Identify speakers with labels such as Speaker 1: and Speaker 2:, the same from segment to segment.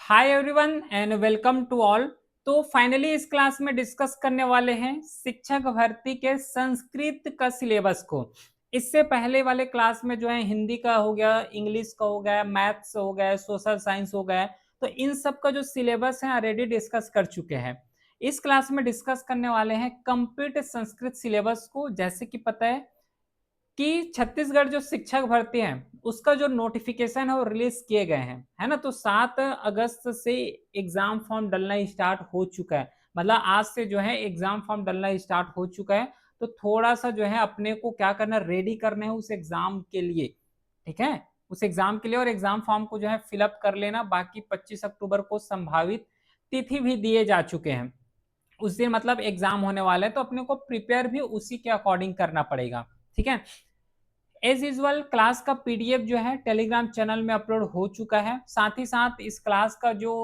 Speaker 1: Hi everyone and welcome to all. तो finally इस class में डिस्कस करने वाले हैं शिक्षक भर्ती के संस्कृत का सिलेबस को। इससे पहले वाले क्लास में जो है हिंदी का हो गया, इंग्लिश का हो गया, मैथ्स हो गया, सोशल साइंस हो गया, तो इन सब का जो सिलेबस है ऑलरेडी डिस्कस कर चुके हैं। इस क्लास में डिस्कस करने वाले हैं कंप्लीट संस्कृत सिलेबस को। जैसे कि पता है कि छत्तीसगढ़ जो शिक्षक भर्ती है उसका जो नोटिफिकेशन है वो रिलीज किए गए हैं, है ना। तो 7 अगस्त से एग्जाम फॉर्म डलना स्टार्ट हो चुका है। मतलब आज से जो है एग्जाम फॉर्म डलना स्टार्ट हो चुका है। तो थोड़ा सा जो है अपने को क्या करना, रेडी करना है उस एग्जाम के लिए। ठीक है, उस एग्जाम के लिए। और एग्जाम फॉर्म को जो है फिलअप कर लेना। बाकी 25 अक्टूबर को संभावित तिथि भी दिए जा चुके हैं। उस दिन मतलब एग्जाम होने वाला है, तो अपने को प्रिपेयर भी उसी के अकॉर्डिंग करना पड़ेगा। ठीक है। एज यूजल क्लास का पीडीएफ जो है टेलीग्राम चैनल में अपलोड हो चुका है। साथ ही साथ इस क्लास का जो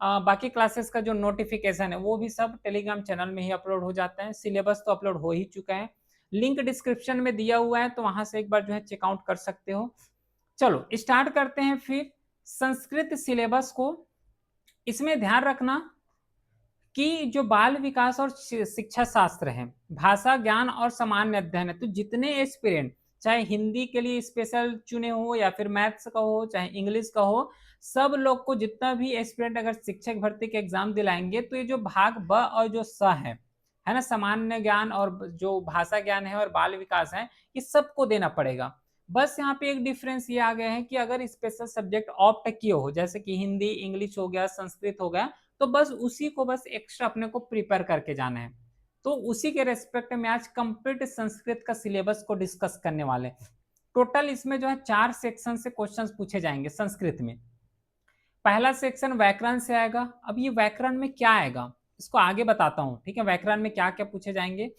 Speaker 1: बाकी क्लासेस का जो नोटिफिकेशन है वो भी सब टेलीग्राम चैनल में ही अपलोड हो जाता है। सिलेबस तो अपलोड हो ही चुका है, लिंक डिस्क्रिप्शन में दिया हुआ है, तो वहां से एक बार जो है चेकआउट कर सकते हो। चलो स्टार्ट करते हैं फिर संस्कृत सिलेबस को। इसमें ध्यान रखना कि जो बाल विकास और शिक्षा शास्त्र है, भाषा ज्ञान और सामान्य अध्ययन है, तो जितने एस्पिरेंट चाहे हिंदी के लिए स्पेशल चुने हो या फिर मैथ्स का हो चाहे इंग्लिश का हो, सब लोग को जितना भी एस्पिरेंट अगर शिक्षक भर्ती के एग्जाम दिलाएंगे तो ये जो भाग ब और जो स है ना, सामान्य ज्ञान और जो भाषा ज्ञान है और बाल विकास है, ये सबको देना पड़ेगा। बस यहाँ पे एक डिफरेंस ये आ गया है कि अगर स्पेशल सब्जेक्ट ऑप्ट किए हो, जैसे कि हिंदी इंग्लिश हो गया, संस्कृत हो गया, तो बस उसी को बस एक्स्ट्रा अपने को प्रिपेयर करके जाना है। तो उसी के रेस्पेक्ट में आज कंप्लीट संस्कृत का सिलेबस को डिस्कस करने वाले। टोटल इसमें जो है 4 सेक्शन से क्वेश्चंस पूछे जाएंगे संस्कृत में। पहला सेक्शन व्याकरण से आएगा। अब ये व्याकरण में क्या आएगा इसको आगे बताता हूँ। ठीक है, व्याकरण में क्या क्या पूछे जाएंगे।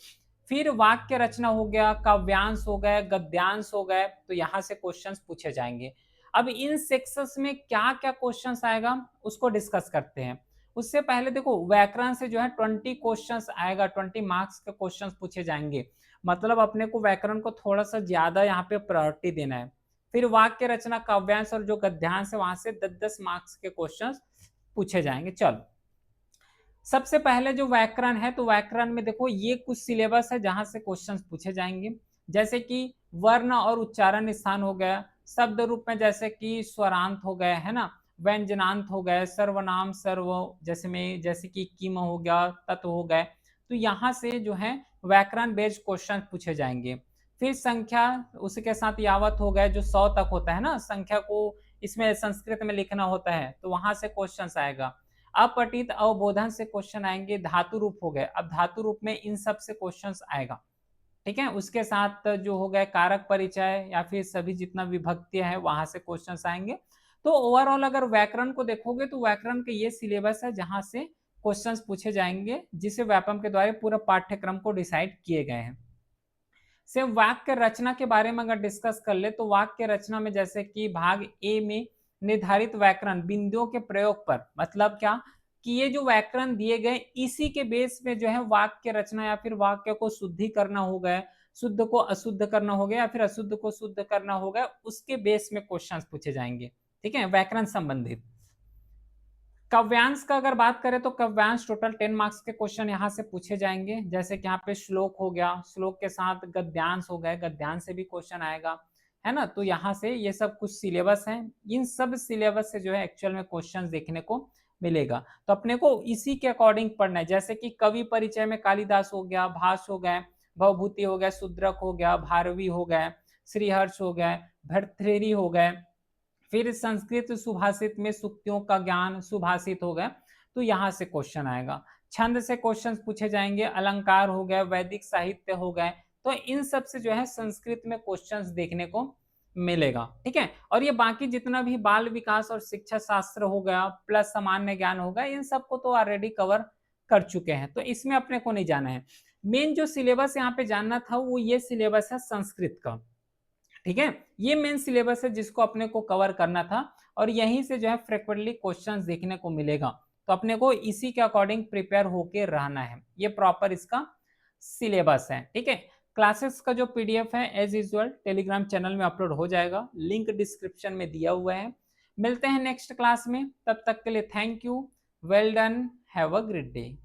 Speaker 1: फिर वाक्य रचना हो गया, काव्यांश हो गए, गद्यांश हो गए, तो यहाँ से क्वेश्चंस पूछे जाएंगे। अब इन सेक्शंस में क्या क्या क्वेश्चंस आएगा उसको डिस्कस करते हैं। उससे पहले देखो व्याकरण से जो है 20 क्वेश्चंस आएगा, 20 मार्क्स के क्वेश्चंस पूछे जाएंगे। मतलब अपने को व्याकरण को थोड़ा सा ज्यादा यहाँ पे प्रायोरिटी देना है। फिर वाक्य रचना, काव्यांश और जो गद्यांश है वहां से 10-10 मार्क्स के क्वेश्चंस पूछे जाएंगे। चलो सबसे पहले जो व्याकरण है, तो व्याकरण में देखो ये कुछ सिलेबस है जहां से क्वेश्चंस पूछे जाएंगे। जैसे कि वर्ण और उच्चारण स्थान हो गया, शब्द रूप में जैसे कि स्वरांत हो गए, है ना, व्यंजनांत हो गए, सर्वनाम सर्व जैसे में जैसे कि किम हो गया, तत्व हो गए, तो यहाँ से जो है व्याकरण बेस्ड क्वेश्चन पूछे जाएंगे। फिर संख्या, उसके साथ यावत हो गए, जो 100 तक होता है ना, संख्या को इसमें संस्कृत में लिखना होता है, तो वहां से क्वेश्चन आएगा। अपठित अवबोधन से क्वेश्चन आएंगे। धातु रूप हो गए, अब धातु रूप में इन सब से क्वेश्चंस आएगा। ठीक है, उसके साथ जो हो गए कारक परिचय या फिर सभी जितना विभक्तियां है वहां से क्वेश्चंस आएंगे। तो ओवरऑल अगर व्याकरण को देखोगे तो व्याकरण के ये सिलेबस है जहां से क्वेश्चंस पूछे जाएंगे, जिसे व्यापम के द्वारा पूरा पाठ्यक्रम को डिसाइड किए गए हैं। से वाक्य रचना के बारे में अगर डिस्कस कर ले, तो वाक्य रचना में जैसे कि भाग ए में निर्धारित व्याकरण बिंदुओं के प्रयोग पर, मतलब क्या कि ये जो व्याकरण दिए गए इसी के बेस में जो है वाक्य रचना या फिर वाक्य को शुद्धि करना हो गया, शुद्ध को अशुद्ध करना हो गया या फिर अशुद्ध को शुद्ध करना हो गया, उसके बेस में क्वेश्चन पूछे जाएंगे। ठीक है, व्याकरण संबंधित। काव्यांश का अगर बात करें तो काव्यांश टोटल 10 मार्क्स के क्वेश्चन यहाँ से पूछे जाएंगे। जैसे कि यहाँ पे श्लोक हो गया, श्लोक के साथ गद्यांश हो गए, गद्यांश से भी क्वेश्चन आएगा, है ना। तो यहाँ से ये सब कुछ सिलेबस है, इन सब सिलेबस से जो है एक्चुअल में क्वेश्चन देखने को मिलेगा। तो अपने को इसी के अकॉर्डिंग पढ़ना है। जैसे कि कवि परिचय में कालिदास हो गया, भास हो गए, भवभूति हो गया, शूद्रक हो गया, भारवी हो गए, श्रीहर्ष हो गए, भर्तृहरि हो गए। फिर संस्कृत सुभाषित में सुक्तियों का ज्ञान सुभाषित हो गया, तो यहाँ से क्वेश्चन आएगा। छंद से क्वेश्चन पूछे जाएंगे, अलंकार हो गए, वैदिक साहित्य हो गए, तो इन सब से जो है संस्कृत में क्वेश्चंस देखने को मिलेगा। ठीक है, और ये बाकी जितना भी बाल विकास और शिक्षा शास्त्र हो गया प्लस सामान्य ज्ञान हो गया, इन सबको तो ऑलरेडी कवर कर चुके हैं, तो इसमें अपने को नहीं जाना है। मेन जो सिलेबस यहाँ पे जानना था वो ये सिलेबस है संस्कृत का। ठीक है, ये मेन सिलेबस है जिसको अपने को कवर करना था, और यहीं से जो है फ्रिक्वेंटली क्वेश्चंस देखने को मिलेगा। तो अपने को इसी के अकॉर्डिंग प्रिपेयर होके रहना है, ये प्रॉपर इसका सिलेबस है। ठीक है, क्लासेस का जो पीडीएफ है एज यूजुअल टेलीग्राम चैनल में अपलोड हो जाएगा, लिंक डिस्क्रिप्शन में दिया हुआ है। मिलते हैं नेक्स्ट क्लास में, तब तक के लिए thank you, well done, have a great day.